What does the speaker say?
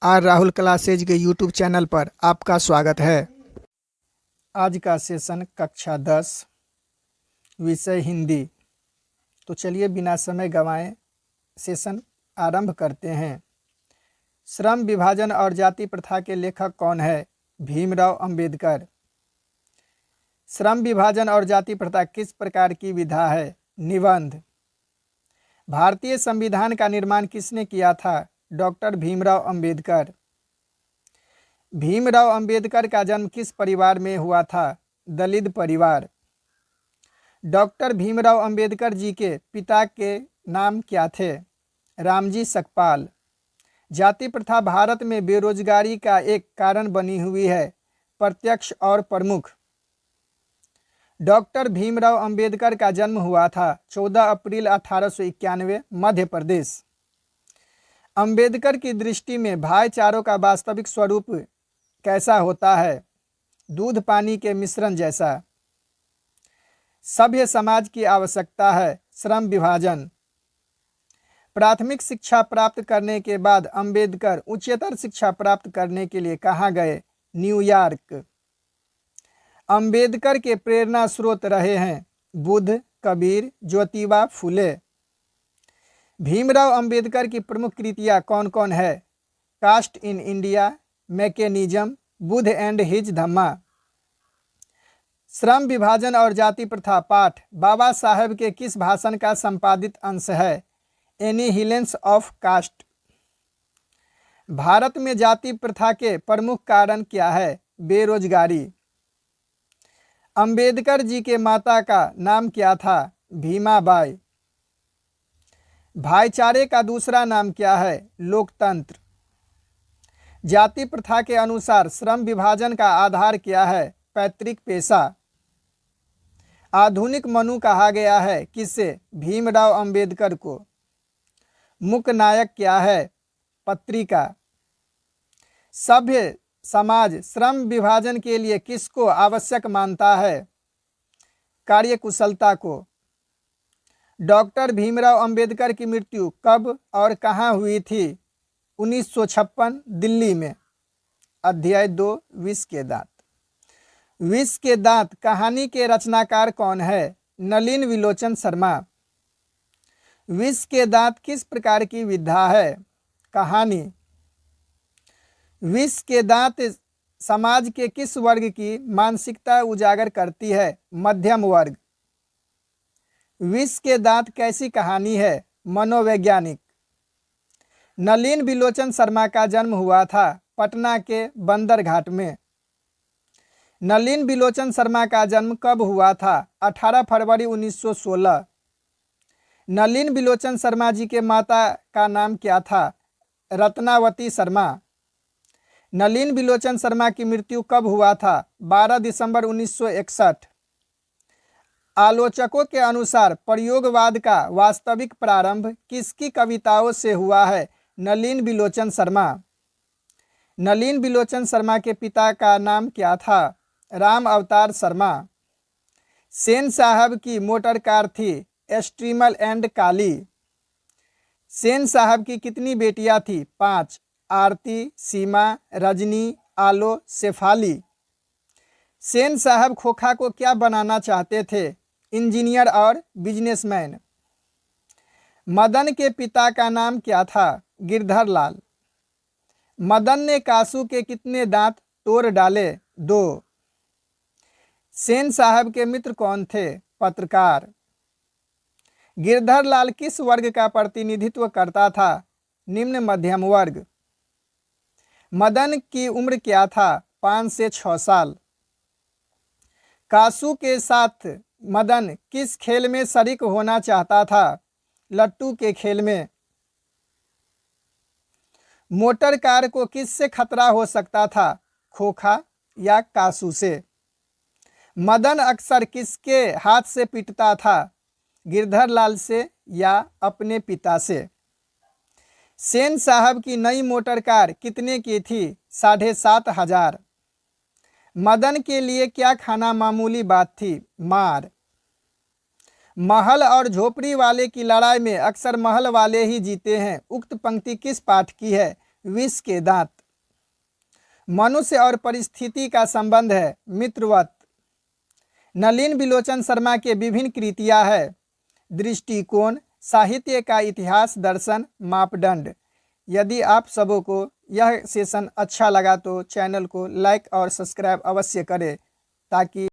Are Rahul classes के YouTube channel पर आपका स्वागत है। आज का सेशन कक्षा 10 विषय हिंदी। तो चलिए बिना समय गंवाए सेशन आरंभ करते हैं। श्रम विभाजन और जाति प्रथा के लेखक कौन है? भीमराव अंबेडकर। श्रम विभाजन और जाति प्रथा किस प्रकार की विधा है? निबंध। भारतीय संविधान का निर्माण किसने किया था? डॉक्टर भीमराव अंबेडकर। भीमराव अंबेडकर का जन्म किस परिवार में हुआ था? दलित परिवार। डॉक्टर भीमराव अंबेडकर जी के पिता के नाम क्या थे? रामजी सकपाल। जाति प्रथा भारत में बेरोजगारी का एक कारण बनी हुई है, प्रत्यक्ष और प्रमुख। डॉक्टर भीमराव अंबेडकर का जन्म हुआ था 14 अप्रैल 1891 मध्य प्रदेश। अंबेडकर की दृष्टि में भाईचारों का वास्तविक स्वरूप कैसा होता है? दूध पानी के मिश्रण जैसा। सभ्य समाज की आवश्यकता है श्रम विभाजन। प्राथमिक शिक्षा प्राप्त करने के बाद अंबेडकर उच्चतर शिक्षा प्राप्त करने के लिए कहाँ गए? न्यूयॉर्क। अंबेडकर के प्रेरणा स्रोत रहे हैं बुद्ध, कबीर, ज्योतिबा फुले। भीमराव अंबेडकर की प्रमुख कृतियाँ कौन कौन है? Caste in India, mechanism, Buddha and his Dhamma. श्रम विभाजन और जाति प्रथा पाठ बाबा साहेब के किस भाषण का संपादित अंश है? एनिहिलेंस ऑफ कास्ट। भारत में जाति प्रथा के प्रमुख कारण क्या है? बेरोजगारी। अंबेडकर जी के माता का नाम क्या था? भीमाबाई। भाईचारे का दूसरा नाम क्या है? लोकतंत्र। जाति प्रथा के अनुसार श्रम विभाजन का आधार क्या है? पैतृक पेशा। आधुनिक मनु कहा गया है किससे? भीमराव अंबेडकर को। मुख्य नायक क्या है? पत्रिका। सभ्य समाज श्रम विभाजन के लिए किसको आवश्यक मानता है? कार्यकुशलता को। डॉक्टर भीमराव अंबेडकर की मृत्यु कब और कहाँ हुई थी? 1956 दिल्ली में। अध्याय 2 विष के दांत। विष के दांत कहानी के रचनाकार कौन है? नलिन विलोचन शर्मा। विष के दांत किस प्रकार की विधा है? कहानी। विष के दांत समाज के किस वर्ग की मानसिकता उजागर करती है? मध्यम वर्ग। विष के दांत कैसी कहानी है? मनोवैज्ञानिक। नलिन विलोचन शर्मा का जन्म हुआ था पटना के बंदरघाट में। नलिन विलोचन शर्मा का जन्म कब हुआ था? 18 फरवरी 1916। नलिन विलोचन शर्मा जी के माता का नाम क्या था? रत्नावती शर्मा। नलिन विलोचन शर्मा की मृत्यु कब हुआ था? 12 दिसंबर 1961। आलोचकों के अनुसार प्रयोगवाद का वास्तविक प्रारंभ किसकी कविताओं से हुआ है? नलिन विलोचन शर्मा। नलिन विलोचन शर्मा के पिता का नाम क्या था? राम अवतार शर्मा। सेन साहब की मोटर कार थी स्ट्रीमल एंड काली। सेन साहब की कितनी बेटियां थी? 5। आरती, सीमा, रजनी, आलो, शेफाली। सेन साहब खोखा को क्या बनाना चाहते थे? इंजीनियर और बिजनेसमैन। मदन के पिता का नाम क्या था? गिरधर लाल। मदन ने कासू के कितने दांत तोड़ डाले? 2। सेन साहब के मित्र कौन थे? पत्रकार। गिरधर लाल किस वर्ग का प्रतिनिधित्व करता था? निम्न मध्यम वर्ग। मदन की उम्र क्या था? 5 से 6 साल। कासू के साथ मदन किस खेल में शरीक होना चाहता था? लट्टू के खेल में। मोटर कार को किससे खतरा हो सकता था? खोखा या कासू से। मदन अक्सर किसके हाथ से पीटता था? गिरधर लाल से या अपने पिता से। सेन साहब की नई मोटर कार कितने की थी? 7,500। मदन के लिए क्या खाना मामूली बात थी? मार। महल और झोपड़ी वाले की लड़ाई में अक्सर महल वाले ही जीते हैं। उक्त पंक्ति किस पाठ की है? विष के दांत। मनुष्य और परिस्थिति का संबंध है मित्रवत। नलिन बिलोचन शर्मा के विभिन्न कृतियाँ है दृष्टिकोण, साहित्य का इतिहास, दर्शन, मापदंड। यदि आप सबों को यह सेशन अच्छा लगा तो चैनल को लाइक और सब्सक्राइब अवश्य करें ताकि